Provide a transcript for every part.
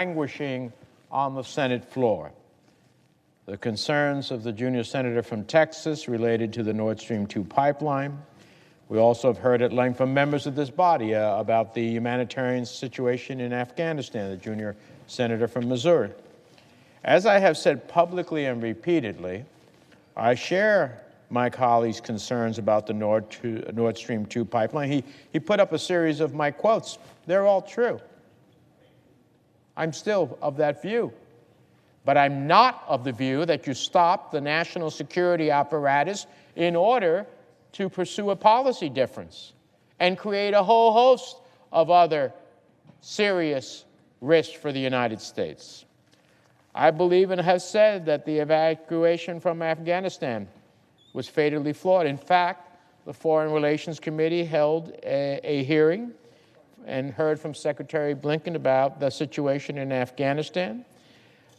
languishing on the Senate floor. The concerns of the junior senator from Texas related to the Nord Stream 2 pipeline. We also have heard at length from members of this body about the humanitarian situation in Afghanistan, the junior senator from Missouri. As I have said publicly and repeatedly, I share my colleagues' concerns about the Nord Stream 2 pipeline. He put up a series of my quotes. They're all true. I'm still of that view. But I'm not of the view that you stop the national security apparatus in order to pursue a policy difference and create a whole host of other serious risks for the United States. I believe and have said that the evacuation from Afghanistan was fatally flawed. In fact, the Foreign Relations Committee held a hearing and heard from Secretary Blinken about the situation in Afghanistan.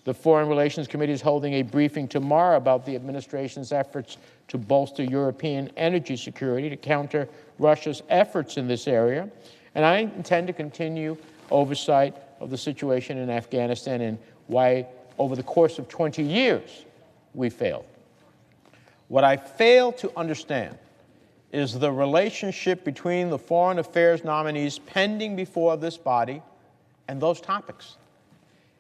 The Foreign Relations Committee is holding a briefing tomorrow about the administration's efforts to bolster European energy security to counter Russia's efforts in this area. And I intend to continue oversight of the situation in Afghanistan and why, over the course of 20 years, we failed. What I fail to understand is the relationship between the foreign affairs nominees pending before this body and those topics.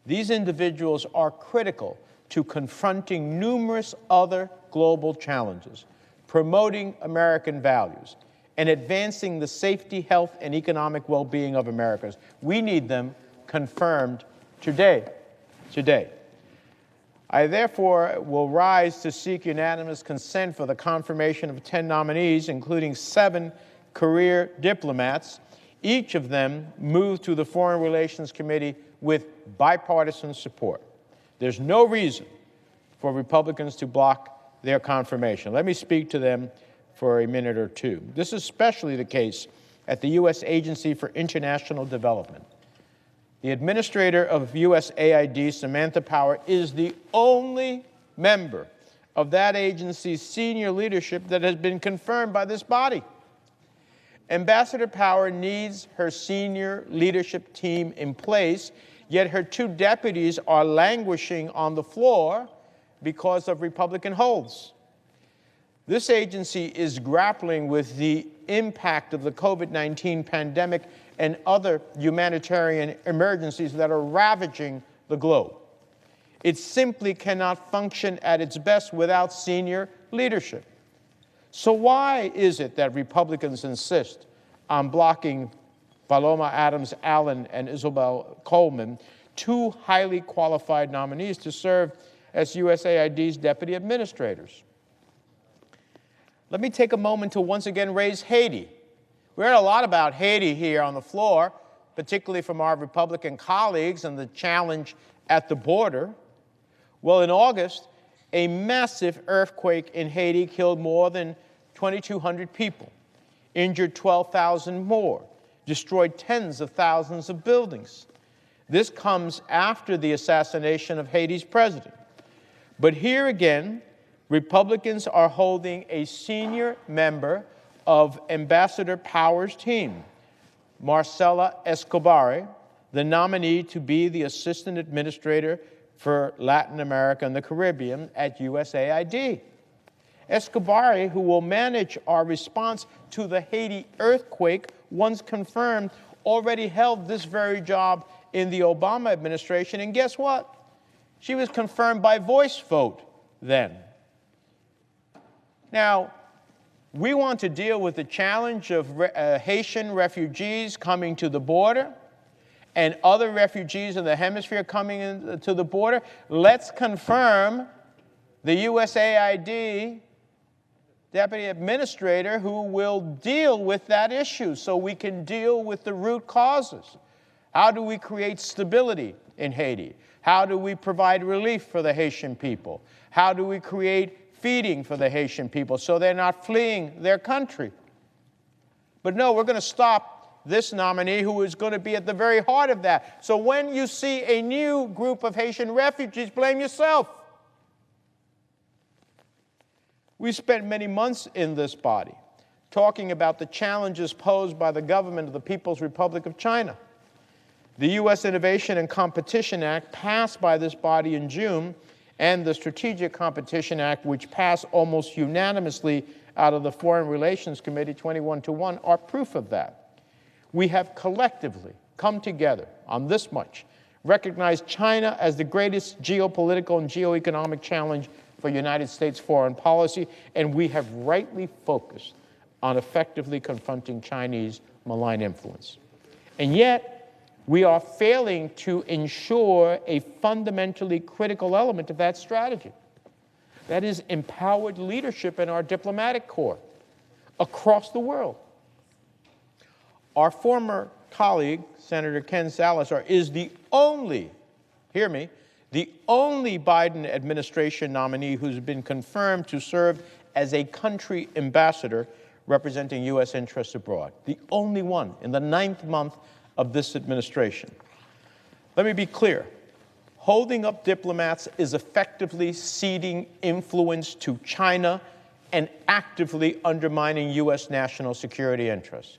These individuals are critical to confronting numerous other global challenges, promoting American values, and advancing the safety, health, and economic well-being of Americans. We need them confirmed today. I therefore will rise to seek unanimous consent for the confirmation of 10 nominees, including 7 career diplomats. Each of them moved to the Foreign Relations Committee with bipartisan support. There's no reason for Republicans to block their confirmation. Let me speak to them for a minute or two. This is especially the case at the U.S. Agency for International Development. The administrator of USAID, Samantha Power, is the only member of that agency's senior leadership that has been confirmed by this body. Ambassador Power needs her senior leadership team in place, yet her 2 deputies are languishing on the floor because of Republican holds. This agency is grappling with the impact of the COVID-19 pandemic and other humanitarian emergencies that are ravaging the globe. It simply cannot function at its best without senior leadership. So why is it that Republicans insist on blocking Paloma Adams-Allen and Isabel Coleman, 2 highly qualified nominees to serve as USAID's deputy administrators? Let me take a moment to once again raise Haiti. We heard a lot about Haiti here on the floor, particularly from our Republican colleagues and the challenge at the border. Well, in August, a massive earthquake in Haiti killed more than 2,200 people, injured 12,000 more, destroyed tens of thousands of buildings. This comes after the assassination of Haiti's president. But here again, Republicans are holding a senior member of Ambassador Power's team, Marcela Escobar, the nominee to be the Assistant Administrator for Latin America and the Caribbean at USAID. Escobar, who will manage our response to the Haiti earthquake, once confirmed, already held this very job in the Obama administration. And guess what? She was confirmed by voice vote then. Now, we want to deal with the challenge of Haitian refugees coming to the border and other refugees in the hemisphere coming to the border. Let's confirm the USAID deputy administrator who will deal with that issue so we can deal with the root causes. How do we create stability in Haiti? How do we provide relief for the Haitian people? How do we create feeding for the Haitian people so they're not fleeing their country? But no, we're going to stop this nominee who is going to be at the very heart of that. So when you see a new group of Haitian refugees, blame yourself. We spent many months in this body talking about the challenges posed by the government of the People's Republic of China. The U.S. Innovation and Competition Act, passed by this body in June, and the Strategic Competition Act, which passed almost unanimously out of the Foreign Relations Committee 21-1, are proof of that. We have collectively come together on this much, recognized China as the greatest geopolitical and geoeconomic challenge for United States foreign policy, and we have rightly focused on effectively confronting Chinese malign influence. And yet, we are failing to ensure a fundamentally critical element of that strategy. That is empowered leadership in our diplomatic corps across the world. Our former colleague, Senator Ken Salazar, is the only, hear me, the only Biden administration nominee who's been confirmed to serve as a country ambassador representing U.S. interests abroad. The only one in the 9th month of this administration. Let me be clear. Holding up diplomats is effectively ceding influence to China and actively undermining U.S. national security interests.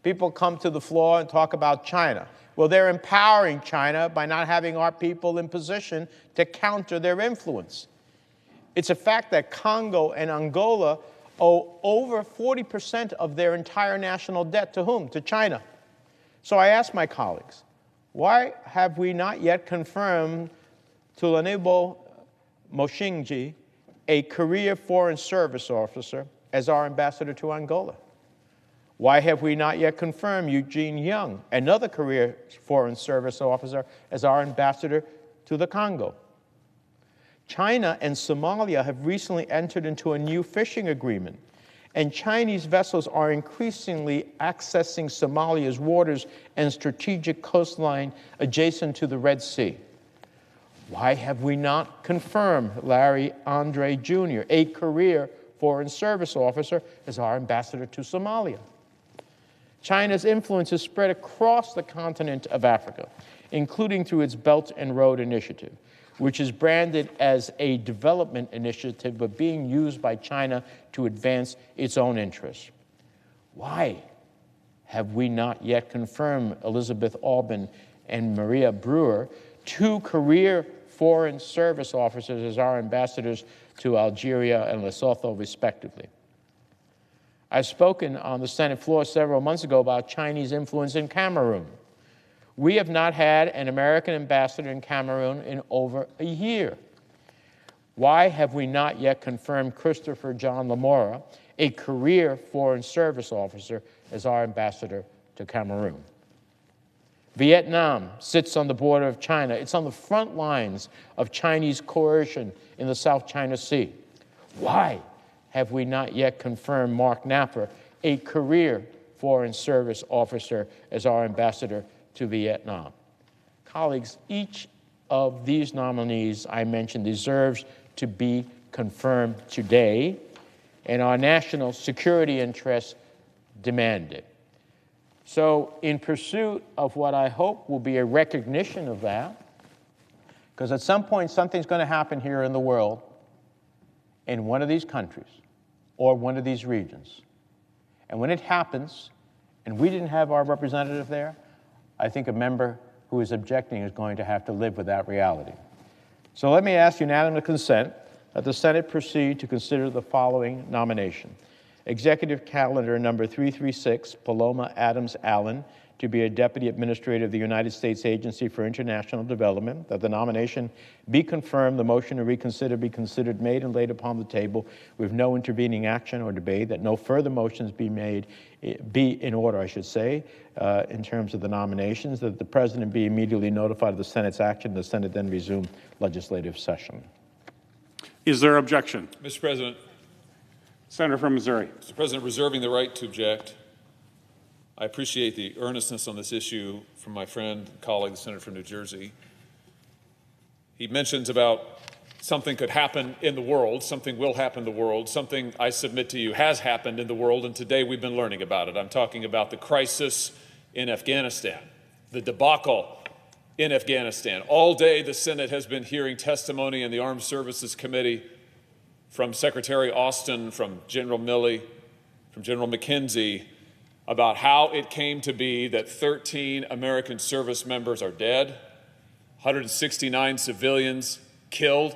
People come to the floor and talk about China. Well, they're empowering China by not having our people in position to counter their influence. It's a fact that Congo and Angola owe over 40% of their entire national debt to whom? To China. So I ask my colleagues, why have we not yet confirmed Tulanebo Moshinji, a career Foreign Service officer, as our ambassador to Angola? Why have we not yet confirmed Eugene Young, another career Foreign Service officer, as our ambassador to the Congo? China and Somalia have recently entered into a new fishing agreement, and Chinese vessels are increasingly accessing Somalia's waters and strategic coastline adjacent to the Red Sea. Why have we not confirmed Larry Andre Jr., a career Foreign Service officer, as our ambassador to Somalia? China's influence is spread across the continent of Africa, including through its Belt and Road Initiative, which is branded as a development initiative but being used by China to advance its own interests. Why have we not yet confirmed Elizabeth Albin and Maria Brewer, two career Foreign Service officers, as our ambassadors to Algeria and Lesotho, respectively? I've spoken on the Senate floor several months ago about Chinese influence in Cameroon. We have not had an American ambassador in Cameroon in over a year. Why have we not yet confirmed Christopher John Lamora, a career Foreign Service officer, as our ambassador to Cameroon? Vietnam sits on the border of China. It's on the front lines of Chinese coercion in the South China Sea. Why have we not yet confirmed Mark Napper, a career Foreign Service officer, as our ambassador to Vietnam? Colleagues, each of these nominees I mentioned deserves to be confirmed today, and our national security interests demand it. So in pursuit of what I hope will be a recognition of that, because at some point something's going to happen here in the world, in one of these countries or one of these regions. And when it happens, and we didn't have our representative there, I think a member who is objecting is going to have to live with that reality. So let me ask unanimous consent that the Senate proceed to consider the following nomination. Executive Calendar number 336, Paloma Adams Allen, to be a Deputy Administrator of the United States Agency for International Development, that the nomination be confirmed, the motion to reconsider be considered, made, and laid upon the table with no intervening action or debate, that no further motions be made, be in order, I should say, in terms of the nominations, that the President be immediately notified of the Senate's action, the Senate then resume legislative session. Is there objection? Mr. President. Senator from Missouri. Mr. President, reserving the right to object. I appreciate the earnestness on this issue from my friend and colleague, the Senator from New Jersey. He mentions about something could happen in the world, something will happen in the world, something I submit to you has happened in the world, and today we've been learning about it. I'm talking about the crisis in Afghanistan, the debacle in Afghanistan. All day the Senate has been hearing testimony in the Armed Services Committee from Secretary Austin, from General Milley, from General McKenzie, about how it came to be that 13 American service members are dead, 169 civilians killed,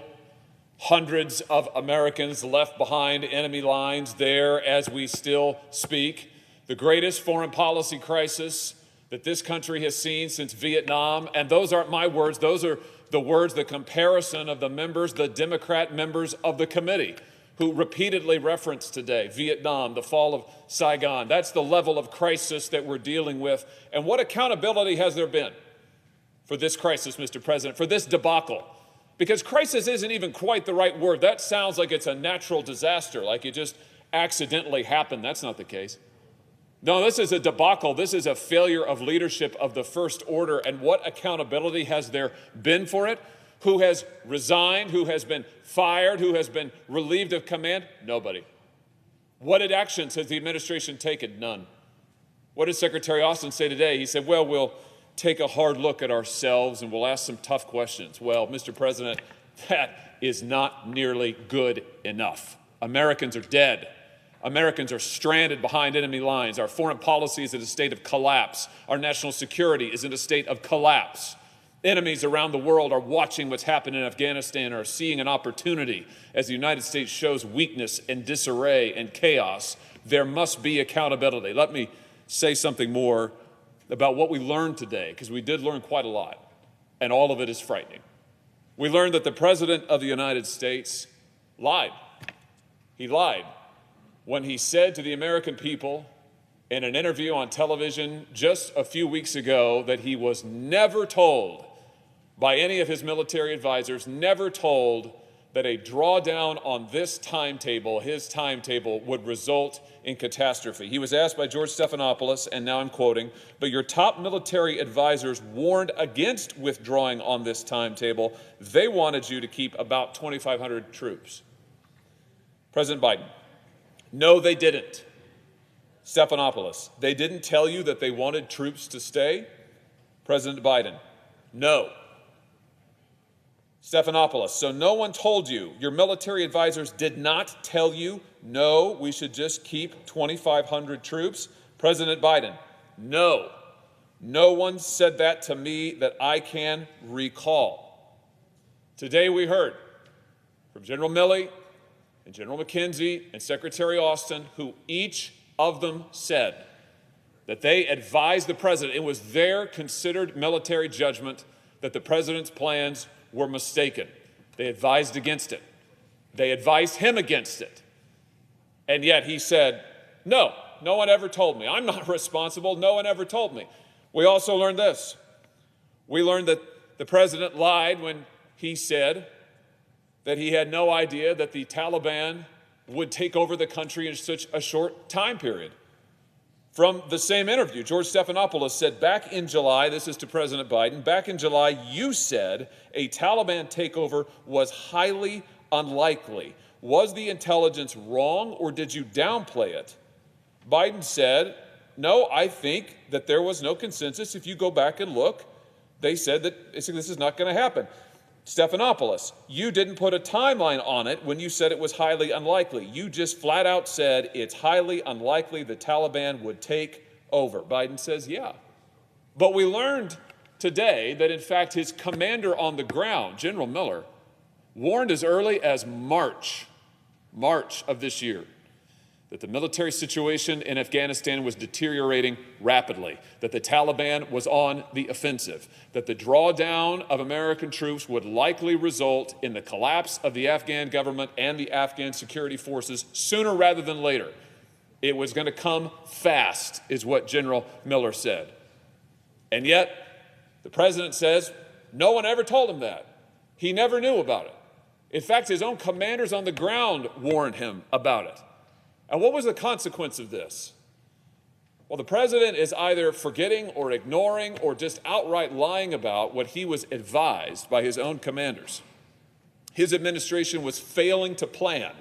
hundreds of Americans left behind enemy lines there as we still speak, the greatest foreign policy crisis that this country has seen since Vietnam. And those aren't my words, those are the words, the comparison of the members, the Democrat members of the committee, who repeatedly referenced today Vietnam, the fall of Saigon. That's the level of crisis that we're dealing with. And what accountability has there been for this crisis, Mr. President, for this debacle? Because crisis isn't even quite the right word. That sounds like it's a natural disaster, like it just accidentally happened. That's not the case. No, this is a debacle. This is a failure of leadership of the first order. And what accountability has there been for it? Who has resigned? Who has been fired? Who has been relieved of command? Nobody. What actions has the administration taken? None. What did Secretary Austin say today? He said, well, we'll take a hard look at ourselves and we'll ask some tough questions. Well, Mr. President, that is not nearly good enough. Americans are dead. Americans are stranded behind enemy lines. Our foreign policy is in a state of collapse. Our national security is in a state of collapse. Enemies around the world are watching what's happened in Afghanistan, are seeing an opportunity as the United States shows weakness and disarray and chaos. There must be accountability. Let me say something more about what we learned today, because we did learn quite a lot, and all of it is frightening. We learned that the President of the United States lied. He lied when he said to the American people in an interview on television just a few weeks ago that he was never told by any of his military advisors, never told that a drawdown on this timetable, his timetable, would result in catastrophe. He was asked by George Stephanopoulos, and now I'm quoting, but your top military advisors warned against withdrawing on this timetable. They wanted you to keep about 2,500 troops. President Biden, no, they didn't. Stephanopoulos, they didn't tell you that they wanted troops to stay? President Biden, no. Stephanopoulos, so no one told you, your military advisors did not tell you, no, we should just keep 2,500 troops? President Biden, no. No one said that to me that I can recall. Today we heard from General Milley and General McKenzie and Secretary Austin, who each of them said that they advised the president. It was their considered military judgment that the president's plans were mistaken. They advised against it. They advised him against it. And yet he said, no, no one ever told me. I'm not responsible. No one ever told me. We also learned this. We learned that the president lied when he said that he had no idea that the Taliban would take over the country in such a short time period. From the same interview, George Stephanopoulos said back in July, this is to President Biden, back in July, you said a Taliban takeover was highly unlikely. Was the intelligence wrong, or did you downplay it? Biden said, no, I think that there was no consensus. If you go back and look, they said that this is not going to happen. Stephanopoulos, you didn't put a timeline on it when you said it was highly unlikely. You just flat out said it's highly unlikely the Taliban would take over. Biden says, yeah. But we learned today that, in fact, his commander on the ground, General Miller, warned as early as March of this year, that the military situation in Afghanistan was deteriorating rapidly, that the Taliban was on the offensive, that the drawdown of American troops would likely result in the collapse of the Afghan government and the Afghan security forces sooner rather than later. It was going to come fast, is what General Miller said. And yet, the president says no one ever told him that. He never knew about it. In fact, his own commanders on the ground warned him about it. And what was the consequence of this? Well, the president is either forgetting or ignoring or just outright lying about what he was advised by his own commanders. His administration was failing to plan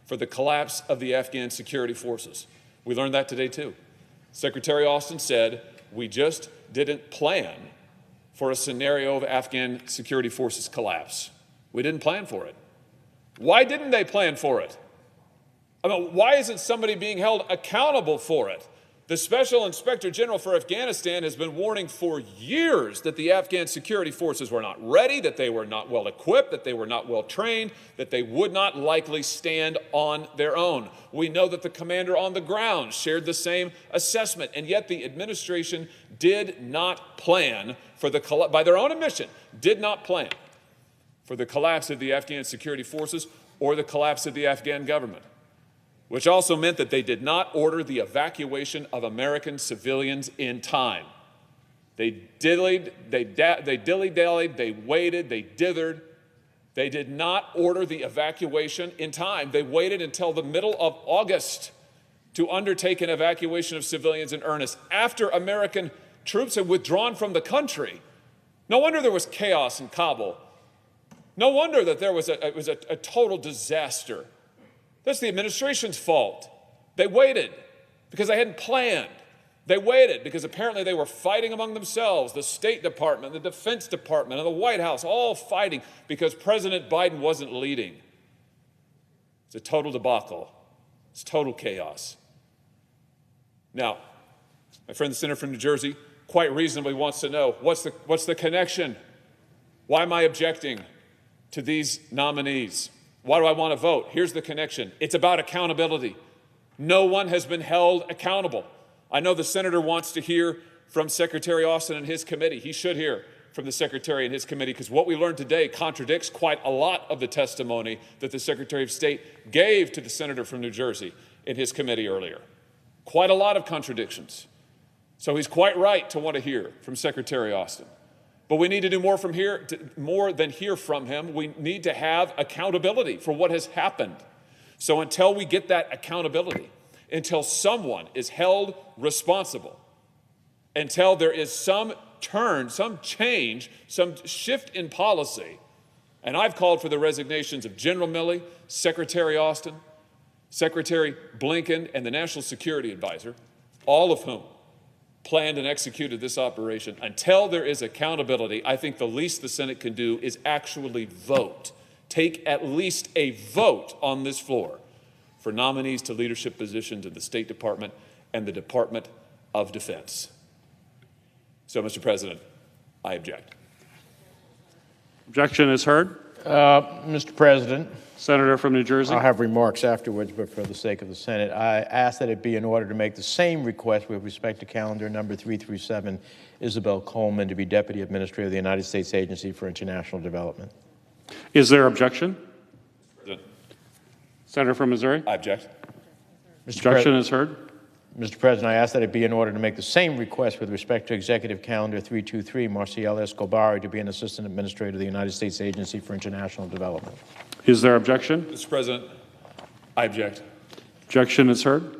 for the collapse of the Afghan security forces. We learned that today, too. Secretary Austin said, we just didn't plan for a scenario of Afghan security forces collapse. We didn't plan for it. Why didn't they plan for it? I mean, why isn't somebody being held accountable for it? The Special Inspector General for Afghanistan has been warning for years that the Afghan security forces were not ready, that they were not well equipped, that they were not well trained, that they would not likely stand on their own. We know that the commander on the ground shared the same assessment, and yet the administration did not plan for by their own admission, did not plan for the collapse of the Afghan security forces or the collapse of the Afghan government, which also meant that they did not order the evacuation of American civilians in time. They dilly-dallied, they waited, they dithered. They did not order the evacuation in time. They waited until the middle of August to undertake an evacuation of civilians in earnest after American troops had withdrawn from the country. No wonder there was chaos in Kabul. No wonder that it was a total disaster. That's the administration's fault. They waited because they hadn't planned. They waited because apparently they were fighting among themselves, the State Department, the Defense Department, and the White House, all fighting because President Biden wasn't leading. It's a total debacle. It's total chaos. Now, my friend the senator from New Jersey quite reasonably wants to know, what's the connection? Why am I objecting to these nominees? Why do I want to vote? Here's the connection. It's about accountability. No one has been held accountable. I know the senator wants to hear from Secretary Austin and his committee. He should hear from the Secretary and his committee, because what we learned today contradicts quite a lot of the testimony that the Secretary of State gave to the senator from New Jersey in his committee earlier. Quite a lot of contradictions. So he's quite right to want to hear from Secretary Austin. But we need to do more than hear from him. We need to have accountability for what has happened. So until we get that accountability, until someone is held responsible, until there is some turn, some change, some shift in policy, and I've called for the resignations of General Milley, Secretary Austin, Secretary Blinken, and the National Security Advisor, all of whom planned and executed this operation. Until there is accountability, I think the least the Senate can do is actually vote. Take at least a vote on this floor for nominees to leadership positions in the State Department and the Department of Defense. So, Mr. President, I object. Objection is heard. Mr. President, Senator from New Jersey. I'll have remarks afterwards, but for the sake of the Senate, I ask that it be in order to make the same request with respect to calendar number 337, Isabel Coleman, to be Deputy Administrator of the United States Agency for International Development. Is there objection? President, Senator from Missouri. I object. Objection is heard. Mr. President, I ask that it be in order to make the same request with respect to Executive Calendar 323, Marcial Escobar, to be an Assistant Administrator of the United States Agency for International Development. Is there objection? Mr. President, I object. Objection is heard.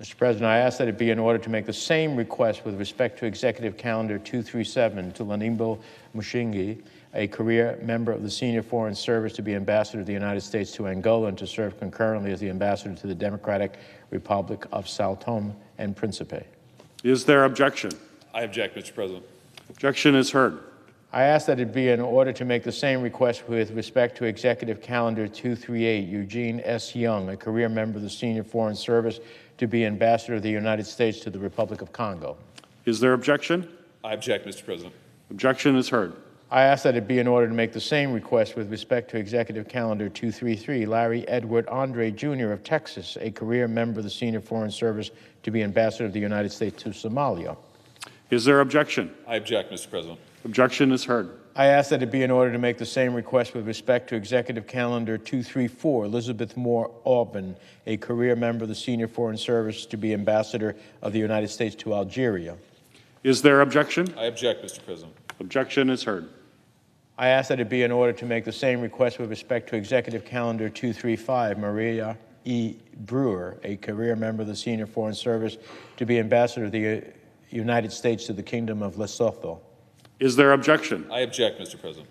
Mr. President, I ask that it be in order to make the same request with respect to Executive Calendar 237 to Lanimbo Mushingi, a career member of the Senior Foreign Service, to be Ambassador of the United States to Angola and to serve concurrently as the Ambassador to the Democratic Republic of Sao Tome and Principe. Is there objection? I object, Mr. President. Objection is heard. I ask that it be in order to make the same request with respect to Executive Calendar 238, Eugene S. Young, a career member of the Senior Foreign Service, to be Ambassador of the United States to the Republic of Congo. Is there objection? I object, Mr. President. Objection is heard. I ask that it be in order to make the same request with respect to Executive Calendar 233, Larry Edward Andre Jr. of Texas, a career member of the Senior Foreign Service, to be Ambassador of the United States to Somalia. Is there objection? I object, Mr. President. Objection is heard. I ask that it be in order to make the same request with respect to Executive Calendar 234, Elizabeth Moore Auburn, a career member of the Senior Foreign Service, to be Ambassador of the United States to Algeria. Is there objection? I object, Mr. President. Objection is heard. I ask that it be in order to make the same request with respect to Executive Calendar 235, Maria E. Brewer, a career member of the Senior Foreign Service, to be Ambassador of the United States to the Kingdom of Lesotho. Is there objection? I object, Mr. President.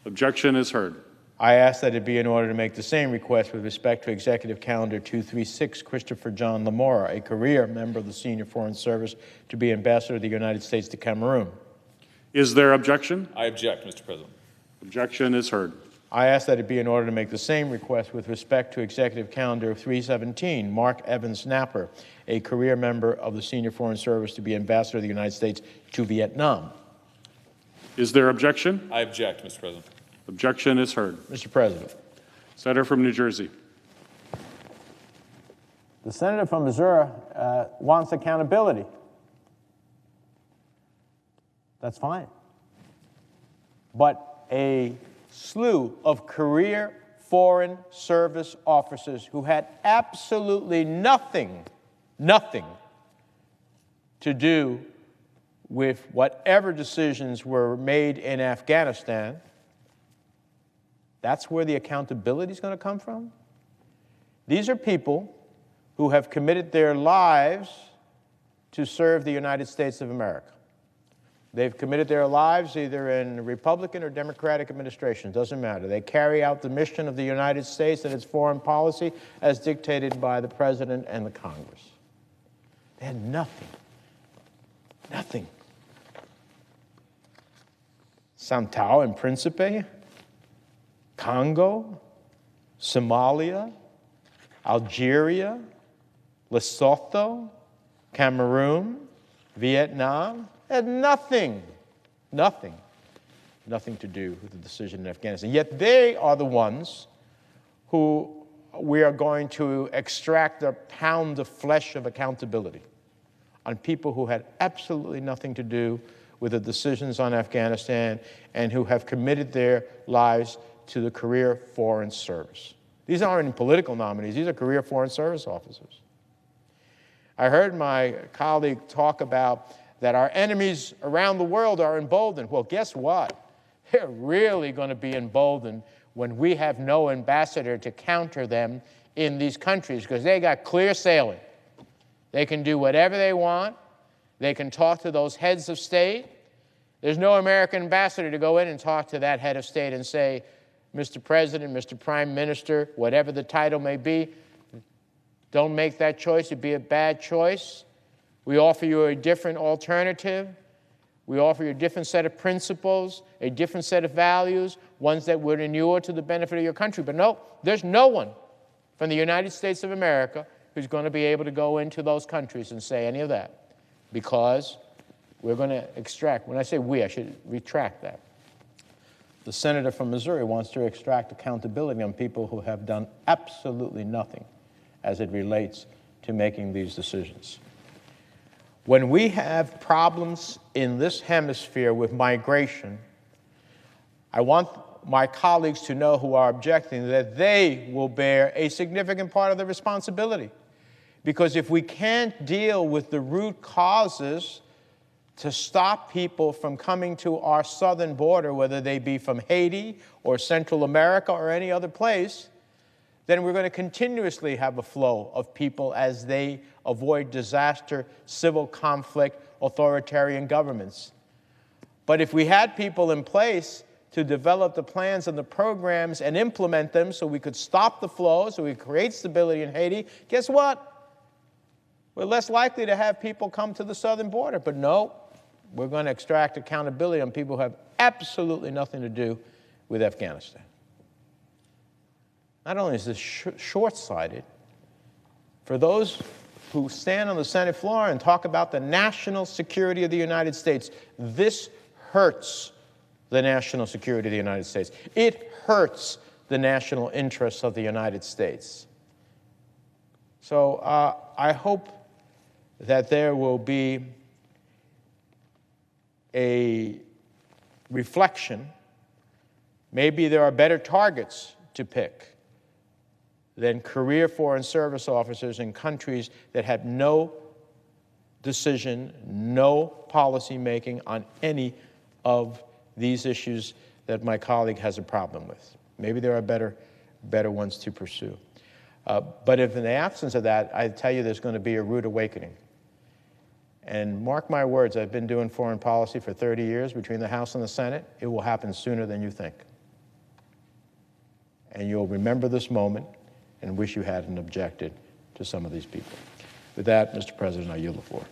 Objection is heard. I ask that it be in order to make the same request with respect to Executive Calendar 236, Christopher John Lamora, a career member of the Senior Foreign Service, to be Ambassador of the United States to Cameroon. Is there objection? I object, Mr. President. Objection is heard. I ask that it be in order to make the same request with respect to Executive Calendar 317, Mark Evans Napper, a career member of the Senior Foreign Service, to be Ambassador of the United States to Vietnam. Is there objection? I object, Mr. President. Objection is heard. Mr. President. Senator from New Jersey. The senator from Missouri wants accountability. That's fine. But a slew of career foreign service officers who had absolutely nothing to do with whatever decisions were made in Afghanistan, that's where the accountability is going to come from? These are people who have committed their lives to serve the United States of America. They've committed their lives either in Republican or Democratic administrations, doesn't matter. They carry out the mission of the United States and its foreign policy as dictated by the President and the Congress. They had nothing. Santao and Principe, Congo, Somalia, Algeria, Lesotho, Cameroon, Vietnam, had nothing to do with the decision in Afghanistan. Yet they are the ones who we are going to extract a pound of flesh of accountability on people who had absolutely nothing to do with the decisions on Afghanistan and who have committed their lives to the career foreign service. These aren't political nominees, these are career foreign service officers. I heard my colleague talk about that our enemies around the world are emboldened. Well, guess what? They're really going to be emboldened when we have no ambassador to counter them in these countries, because they got clear sailing. They can do whatever they want. They can talk to those heads of state. There's no American ambassador to go in and talk to that head of state and say, Mr. President, Mr. Prime Minister, whatever the title may be, don't make that choice. It'd be a bad choice. We offer you a different alternative. We offer you a different set of principles, a different set of values, ones that would inure to the benefit of your country. But no, there's no one from the United States of America who's going to be able to go into those countries and say any of that, because we're going to extract. When I say we, I should retract that. The senator from Missouri wants to extract accountability on people who have done absolutely nothing as it relates to making these decisions. When we have problems in this hemisphere with migration, I want my colleagues to know who are objecting that they will bear a significant part of the responsibility. Because if we can't deal with the root causes to stop people from coming to our southern border, whether they be from Haiti or Central America or any other place, then we're going to continuously have a flow of people as they avoid disaster, civil conflict, authoritarian governments. But if we had people in place to develop the plans and the programs and implement them so we could stop the flow, so we create stability in Haiti, guess what? We're less likely to have people come to the southern border. But no, we're going to extract accountability on people who have absolutely nothing to do with Afghanistan. Not only is this short-sighted, for those who stand on the Senate floor and talk about the national security of the United States, this hurts the national security of the United States. It hurts the national interests of the United States. So I hope that there will be a reflection. Maybe there are better targets to pick than career foreign service officers in countries that have no decision, no policy making on any of these issues that my colleague has a problem with. Maybe there are better ones to pursue. But if in the absence of that, I tell you there's going to be a rude awakening. And mark my words, I've been doing foreign policy for 30 years between the House and the Senate. It will happen sooner than you think. And you'll remember this moment and wish you hadn't objected to some of these people. With that, Mr. President, I yield the floor.